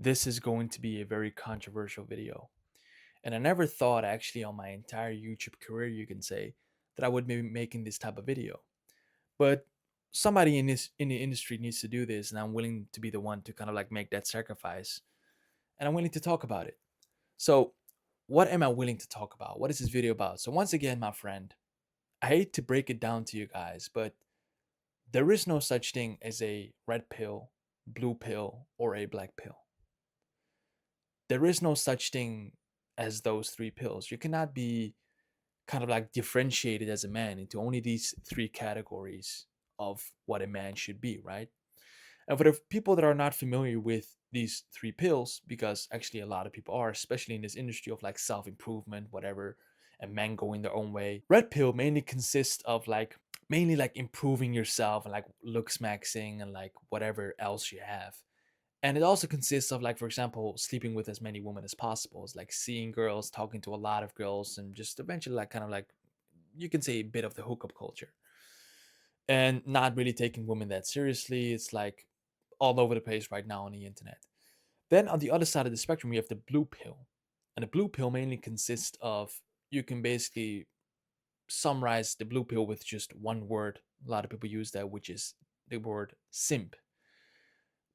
This is going to be a very controversial video. And I never thought actually on my entire YouTube career, you can say, that I would be making this type of video. But somebody in the industry needs to do this, and I'm willing to be the one to kind of like make that sacrifice. And I'm willing to talk about it. So, what am I willing to talk about? What is this video about? So, once again, my friend, I hate to break it down to you guys, but there is no such thing as a red pill, blue pill, or a black pill. There is no such thing as those three pills. You cannot be kind of like differentiated as a man into only these three categories of what a man should be, right? And for the people that are not familiar with these three pills, because actually a lot of people are, especially in this industry of like self improvement, whatever, and men going their own way. Red pill mainly consists of like mainly like improving yourself and like looks maxing and like whatever else you have. And it also consists of like, for example, sleeping with as many women as possible. It's like seeing girls, talking to a lot of girls, and just eventually like kind of like you can say a bit of the hookup culture. And not really taking women that seriously. It's like all over the place right now on the internet. Then on the other side of the spectrum, we have the blue pill. And the blue pill mainly consists of you can basically summarize the blue pill with just one word. A lot of people use that, which is the word simp.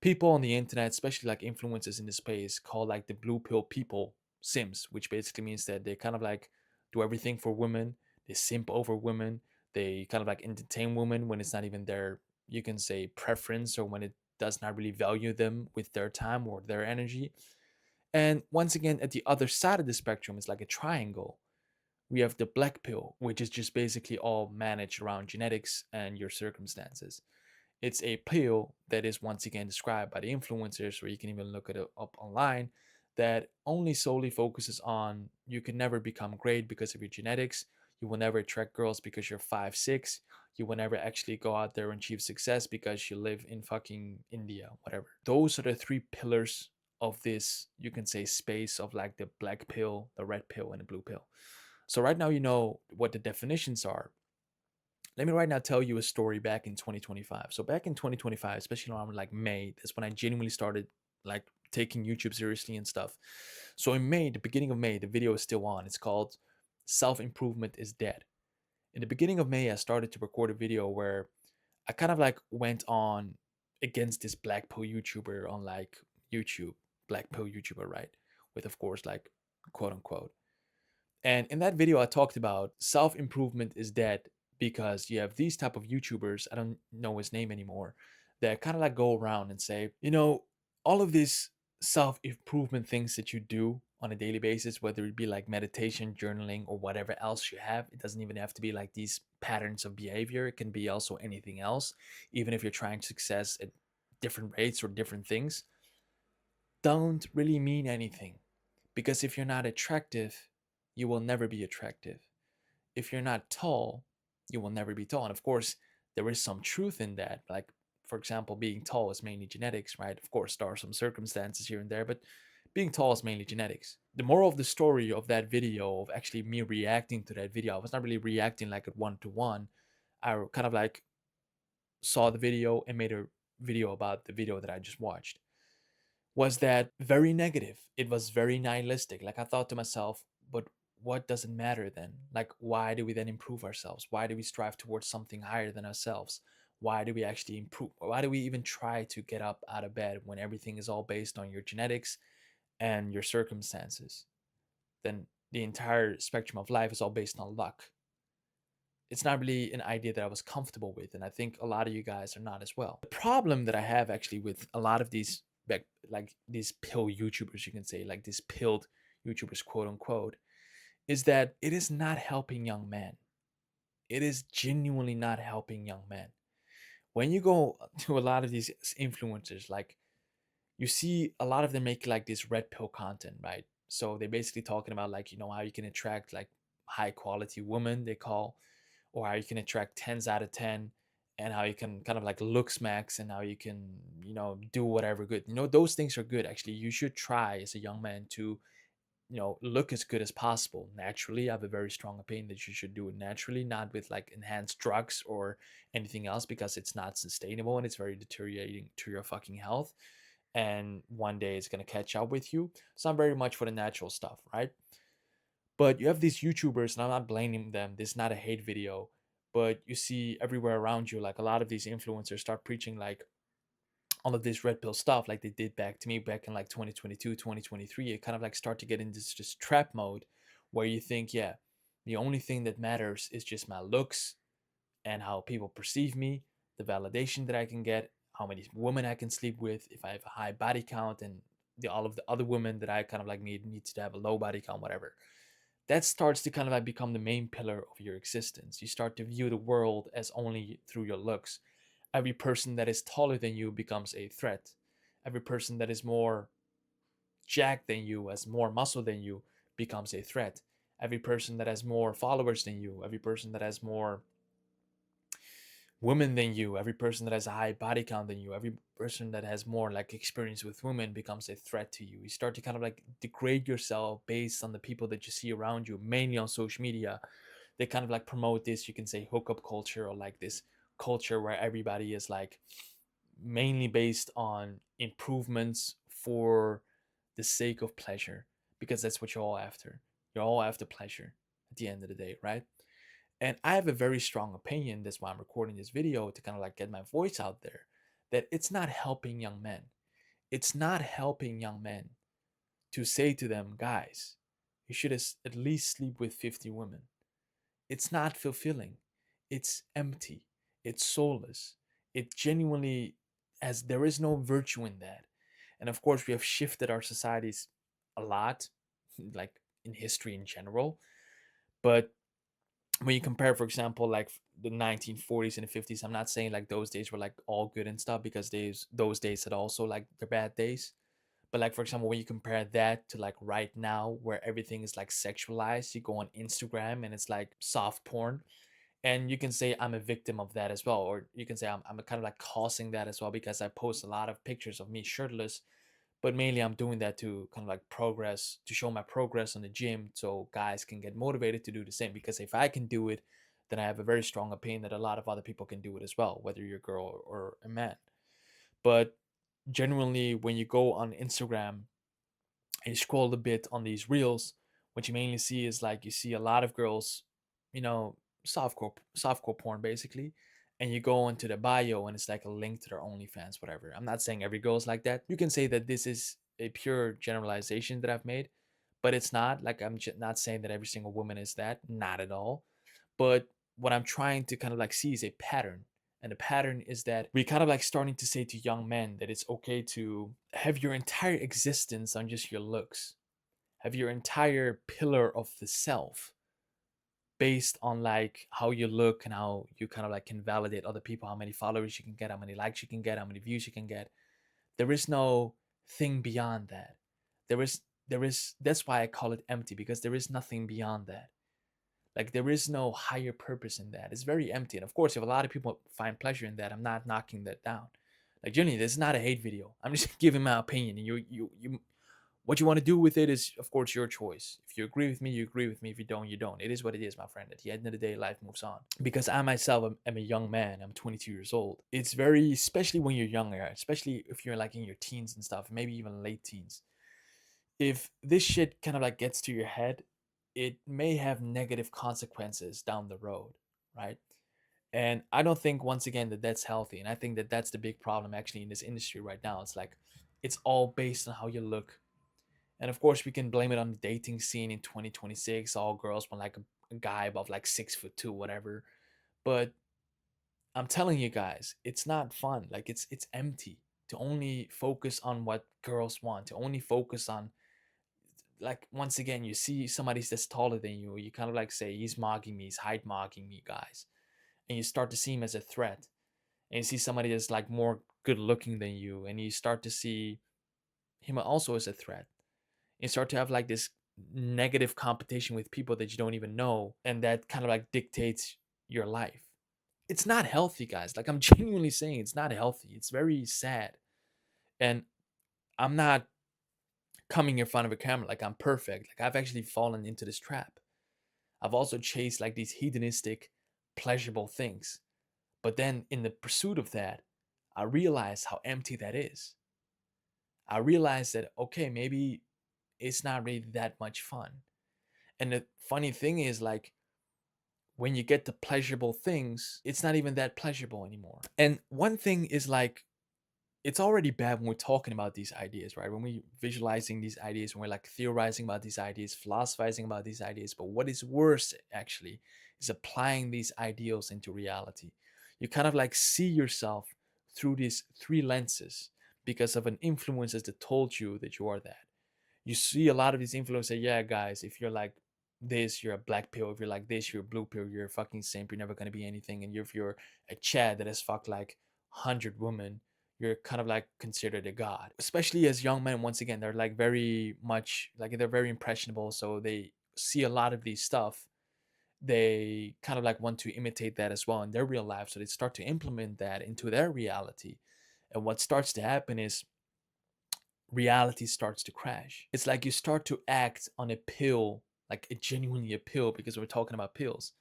People on the internet, especially like influencers in this space, call like the blue pill people sims, which basically means that they kind of like do everything for women. They simp over women. They kind of like entertain women when it's not even their, you can say, preference, or when it does not really value them with their time or their energy. And once again, at the other side of the spectrum, it's like a triangle. We have the black pill, which is just basically all managed around genetics and your circumstances. It's a pill that is once again described by the influencers, or you can even look it up online, that only solely focuses on you can never become great because of your genetics. You will never attract girls because you're 5'6". You will never actually go out there and achieve success because you live in fucking India, whatever. Those are the three pillars of this, you can say, space of like the black pill, the red pill, and the blue pill. So right now you know what the definitions are. Let me right now tell you a story back in 2025. So back in 2025, especially around like May, that's when I genuinely started like taking YouTube seriously and stuff. So in May, the beginning of May, the video is still on. It's called Self Improvement is Dead. In the beginning of May, I started to record a video where I kind of like went on against this black pill YouTuber on like YouTube, black pill YouTuber, right? With of course like quote unquote. And in that video, I talked about self improvement is dead because you have these type of YouTubers. I don't know his name anymore. That kind of like go around and say, all of these self improvement things that you do on a daily basis, whether it be like meditation, journaling, or whatever else you have. It doesn't even have to be like these patterns of behavior. It can be also anything else, even if you're trying success at different rates or different things. Don't really mean anything, because if you're not attractive, you will never be attractive. If you're not tall, you will never be tall. And of course, there is some truth in that. Like, for example, being tall is mainly genetics, right? Of course, there are some circumstances here and there, but being tall is mainly genetics. The moral of the story of that video, of actually me reacting to that video, I was not really reacting like a one to one. I kind of like saw the video and made a video about the video that I just watched. Was that very negative? It was very nihilistic. Like I thought to myself, but what does it matter then? Like, why do we then improve ourselves? Why do we strive towards something higher than ourselves? Why do we actually improve? Why do we even try to get up out of bed when everything is all based on your genetics and your circumstances? Then the entire spectrum of life is all based on luck. It's not really an idea that I was comfortable with, and I think a lot of you guys are not as well. The problem that I have actually with a lot of these like these pill YouTubers, you can say, like these pilled YouTubers, quote unquote, is that it is not helping young men. It is genuinely not helping young men. When you go to a lot of these influencers, like you see a lot of them make like this red pill content, right? So they're basically talking about like, how you can attract like high quality women, they call, or how you can attract 10s out of 10, and how you can kind of like look smacks, and how you can, do whatever good. Those things are good. Actually, you should try as a young man to, look as good as possible naturally. I have a very strong opinion that you should do it naturally, not with like enhanced drugs or anything else, because it's not sustainable and it's very deteriorating to your fucking health. and one day it's going to catch up with you. So I'm very much for the natural stuff, right? But you have these YouTubers, and I'm not blaming them. This is not a hate video, but you see everywhere around you, like a lot of these influencers start preaching like all of this red pill stuff, like they did back to me back in like 2022, 2023. It kind of like start to get into this just trap mode where you think, yeah, the only thing that matters is just my looks and how people perceive me, the validation that I can get, how many women I can sleep with, if I have a high body count, and all of the other women that I kind of like need to have a low body count, whatever. That starts to kind of like become the main pillar of your existence. You start to view the world as only through your looks. Every person that is taller than you becomes a threat. Every person that is more jacked than you, has more muscle than you, becomes a threat. Every person that has more followers than you, every person that has more women than you, every person that has a high body count than you, every person that has more like experience with women becomes a threat to you. You start to kind of like degrade yourself based on the people that you see around you, mainly on social media. They kind of like promote this, you can say, hookup culture, or like this culture where everybody is like mainly based on improvements for the sake of pleasure, because that's what you're all after. You're all after pleasure at the end of the day, right? And I have a very strong opinion. That's why I'm recording this video, to kind of like get my voice out there, that it's not helping young men. It's not helping young men to say to them, guys, you should at least sleep with 50 women. It's not fulfilling. It's empty. It's soulless. It genuinely, as there is no virtue in that. And of course, we have shifted our societies a lot, like in history in general. But when you compare, for example, like the 1940s and the 50s, I'm not saying like those days were like all good and stuff, because those days had also like the bad days. But like, for example, when you compare that to like right now, where everything is like sexualized, you go on Instagram and it's like soft porn. And you can say I'm a victim of that as well, or you can say I'm kind of like causing that as well, because I post a lot of pictures of me shirtless. But mainly I'm doing that to kind of like progress, to show my progress on the gym, so guys can get motivated to do the same. Because if I can do it, then I have a very strong opinion that a lot of other people can do it as well, whether you're a girl or a man. But generally, when you go on Instagram and you scroll a bit on these reels, what you mainly see is like, you see a lot of girls, you know, softcore porn basically. And you go into the bio and it's like a link to their OnlyFans, whatever. I'm not saying every girl is like that. You can say that this is a pure generalization that I've made, but it's not. Like, I'm just not saying that every single woman is that, not at all. But what I'm trying to kind of like see is a pattern. And the pattern is that we kind of like starting to say to young men that it's okay to have your entire existence on just your looks, have your entire pillar of the self based on like how you look, and how you kind of like can validate other people, how many followers you can get, how many likes you can get, how many views you can get. There is no thing beyond that. There is that's why I call it empty, because there is nothing beyond that. Like, there is no higher purpose in that. It's very empty. And of course, if a lot of people find pleasure in that, I'm not knocking that down. Like, Jenny, this is not a hate video. I'm just giving my opinion. You what you want to do with it is, of course, your choice. If you agree with me, you agree with me. If you don't, you don't. It is what it is, my friend. At the end of the day, life moves on. Because I myself am a young man. I'm 22 years old. It's very, especially when you're younger, especially if you're like in your teens and stuff, maybe even late teens. If this shit kind of like gets to your head, it may have negative consequences down the road, right? And I don't think, once again, that that's healthy. And I think that that's the big problem actually in this industry right now. It's like, it's all based on how you look. And of course, we can blame it on the dating scene in 2026. All girls want like a guy above like 6'2", whatever. But I'm telling you guys, it's not fun. Like, it's empty to only focus on what girls want, to only focus on, like, once again, you see somebody that's taller than you kind of like say, he's mocking me, he's height mocking me, guys. And you start to see him as a threat. And you see somebody that's like more good looking than you, and you start to see him also as a threat. You start to have like this negative competition with people that you don't even know, and that kind of like dictates your life. It's not healthy, guys. Like, I'm genuinely saying, it's not healthy. It's very sad. And I'm not coming in front of a camera like I'm perfect. Like, I've actually fallen into this trap. I've also chased like these hedonistic, pleasurable things. But then in the pursuit of that, I realized how empty that is. I realized that, okay, maybe it's not really that much fun. And the funny thing is, like, when you get the pleasurable things, it's not even that pleasurable anymore. And one thing is, like, it's already bad when we're talking about these ideas, right? When we're visualizing these ideas, when we're like theorizing about these ideas, philosophizing about these ideas. But what is worse, actually, is applying these ideals into reality. You kind of like see yourself through these three lenses because of an influences that told you that you are that. You see a lot of these influencers, yeah, guys, if you're like this, you're a black pill. If you're like this, you're a blue pill. You're a fucking simp. You're never gonna be anything. And if you're a Chad that has fucked like 100 women, you're kind of like considered a god. Especially as young men, once again, they're like very much like they're very impressionable. So they see a lot of these stuff. They kind of like want to imitate that as well in their real life. So they start to implement that into their reality. And what starts to happen is reality starts to crash. It's like you start to act on a pill, like a genuinely a pill, because we're talking about pills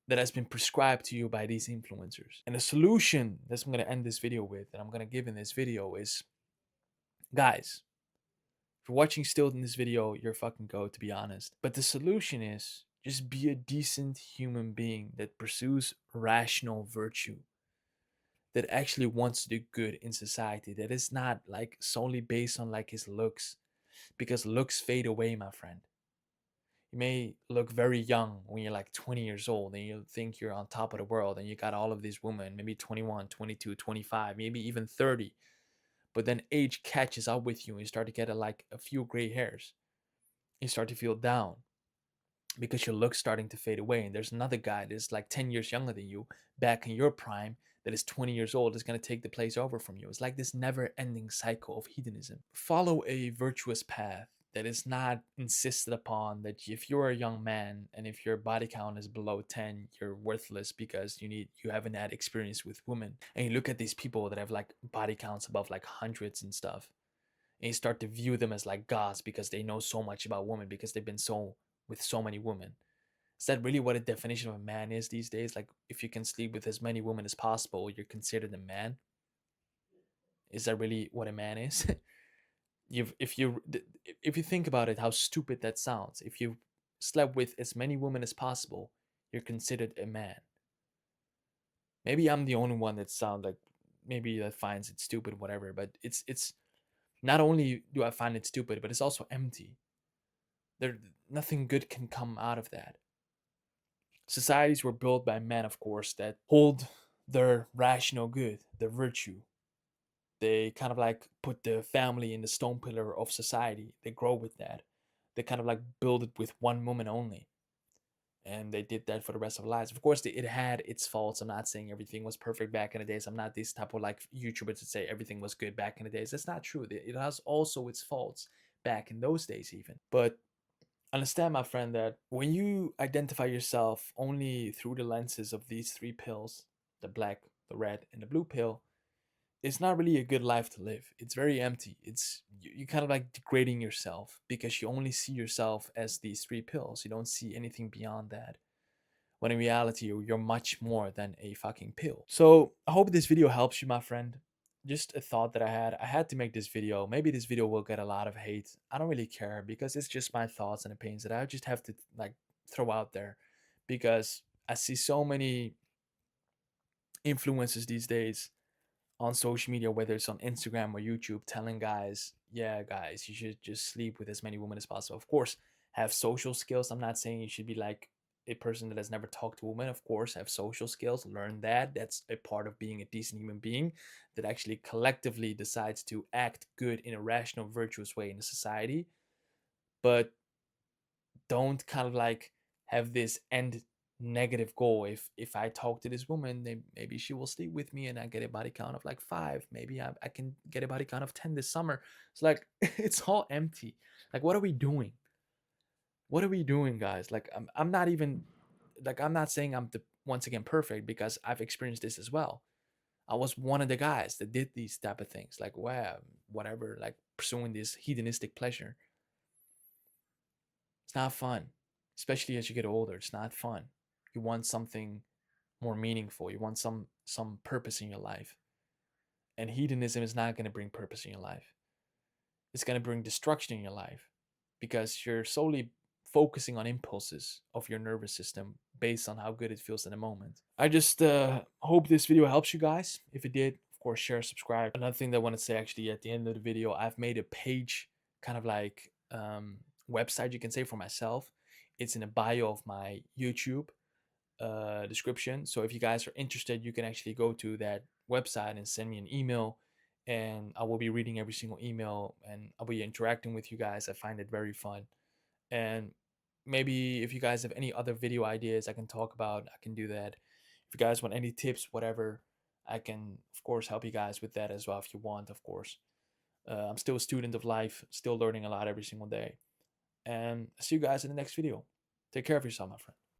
that has been prescribed to you by these influencers. And the solution that I'm going to end this video with, that I'm going to give in this video is, guys, if you're watching still in this video, you're a fucking goat, to be honest. But the solution is just be a decent human being that pursues rational virtue, that actually wants to do good in society, that is not like solely based on like his looks, because looks fade away, my friend. You may look very young when you're like 20 years old and you think you're on top of the world and you got all of these women, maybe 21, 22, 25, maybe even 30. But then age catches up with you and you start to get like a few gray hairs. You start to feel down because your look's starting to fade away. And there's another guy that's like 10 years younger than you, back in your prime, that is 20 years old, is going to take the place over from you. It's like this never ending cycle of hedonism. Follow a virtuous path that is not insisted upon that if you're a young man and if your body count is below 10, you're worthless because you haven't had experience with women. And you look at these people that have like body counts above like hundreds and stuff, and you start to view them as like gods because they know so much about women, because they've been so with so many women. Is that really what a definition of a man is these days? Like, if you can sleep with as many women as possible, you're considered a man? Is that really what a man is? If you think about it, how stupid that sounds. If you slept with as many women as possible, you're considered a man. Maybe I'm the only one that sounds like, maybe that finds it stupid, whatever. But it's not only do I find it stupid, but it's also empty. There, nothing good can come out of that. Societies were built by men, of course, that hold their rational good, their virtue. They kind of like put the family in the stone pillar of society. They grow with that. They kind of like build it with one woman only. And they did that for the rest of their lives. Of course, it had its faults. I'm not saying everything was perfect back in the days. I'm not this type of like YouTuber to say everything was good back in the days. That's not true. It has also its faults back in those days, even. But understand, my friend, that when you identify yourself only through the lenses of these three pills, the black, the red, and the blue pill, it's not really a good life to live. It's very empty. It's you kind of like degrading yourself because you only see yourself as these three pills. You don't see anything beyond that. When in reality, you're much more than a fucking pill. So I hope this video helps you, my friend. Just a thought that I had. I had to make this video. Maybe this video will get a lot of hate. I don't really care because it's just my thoughts and opinions that I just have to like throw out there, because I see so many influencers these days on social media, whether it's on Instagram or YouTube, telling guys, yeah, guys, you should just sleep with as many women as possible. Of course, have social skills. I'm not saying you should be like a person that has never talked to women. Of course, have social skills, learn that. That's a part of being a decent human being that actually collectively decides to act good in a rational, virtuous way in a society. But don't kind of like have this end negative goal. If I talk to this woman, then maybe she will sleep with me and I get a body count of like 5. Maybe I can get a body count of 10 this summer. It's like it's all empty. Like, what are we doing? What are we doing, guys? Like, I'm not even like, I'm not saying I'm the once again perfect, because I've experienced this as well. I was one of the guys that did these type of things, like, wow, whatever, like pursuing this hedonistic pleasure. It's not fun, especially as you get older. It's not fun. You want something more meaningful. You want some purpose in your life. And hedonism is not going to bring purpose in your life. It's going to bring destruction in your life because you're solely focusing on impulses of your nervous system based on how good it feels in the moment. I just hope this video helps you guys. If it did, of course, share, subscribe. Another thing that I want to say actually at the end of the video, I've made a page, kind of like website you can say, for myself. It's in the bio of my YouTube description. So if you guys are interested, you can actually go to that website and send me an email, and I will be reading every single email and I'll be interacting with you guys. I find it very fun. And maybe if you guys have any other video ideas I can talk about, I can do that. If you guys want any tips, whatever, I can of course help you guys with that as well if you want, of course. I'm still a student of life, still learning a lot every single day. And I'll see you guys in the next video. Take care of yourself, my friend.